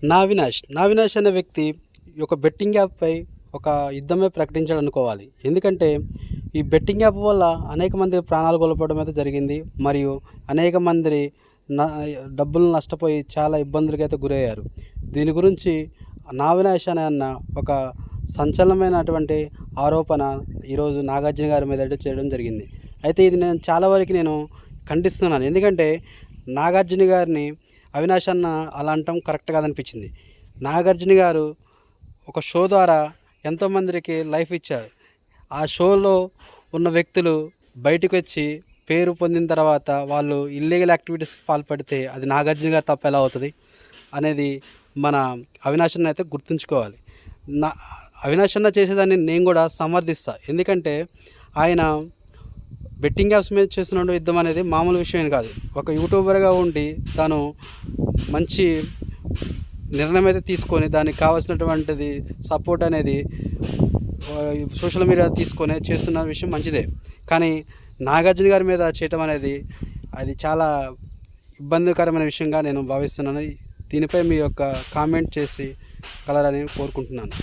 నావినాష్ అనే వ్యక్తి ఒక బెట్టింగ్ యాప్పై ఒక యుద్ధమే ప్రకటించాడనుకోవాలి. ఎందుకంటే ఈ బెట్టింగ్ యాప్ వల్ల అనేక మంది ప్రాణాలు కోల్పోవడం అయితే జరిగింది. మరియు అనేక మంది న డబ్బులు నష్టపోయి చాలా ఇబ్బందులకైతే గురయ్యారు. దీని గురించి నావినాష్ అనే అన్న ఒక సంచలనమైనటువంటి ఆరోపణ ఈరోజు నాగార్జున గారి మీద అయితే చేయడం జరిగింది. అయితే ఇది నేను చాలా వరకు ఖండిస్తున్నాను. ఎందుకంటే నాగార్జున గారిని అవినాష్ అన్న అలా అనటం కరెక్ట్ కాదనిపించింది. నాగార్జున గారు ఒక షో ద్వారా ఎంతోమందికి లైఫ్ ఇచ్చారు. ఆ షోలో ఉన్న వ్యక్తులు బయటకు వచ్చి పేరు పొందిన తర్వాత వాళ్ళు ఇల్లీగల్ యాక్టివిటీస్కి పాల్పడితే అది నాగార్జున గారు తప్ప ఎలా అవుతుంది అనేది మన అవినాష్ అన్న అయితే గుర్తుంచుకోవాలి. నా అవినాష్ అన్న చేసేదాన్ని నేను కూడా సమర్థిస్తాను. ఎందుకంటే ఆయన బెట్టింగ్ యాప్స్ మీద చేస్తున్న యుద్ధం అనేది మామూలు విషయం కాదు. ఒక యూట్యూబర్గా ఉండి తను మంచి నిర్ణయం అయితే తీసుకొని దానికి కావాల్సినటువంటిది సపోర్ట్ అనేది సోషల్ మీడియా తీసుకొని చేస్తున్న విషయం మంచిదే. కానీ నాగార్జున గారి మీద చేయటం అనేది అది చాలా ఇబ్బందికరమైన విషయంగా నేను భావిస్తున్నాను. దీనిపై మీ యొక్క కామెంట్ చేసి కలరని కోరుకుంటున్నాను.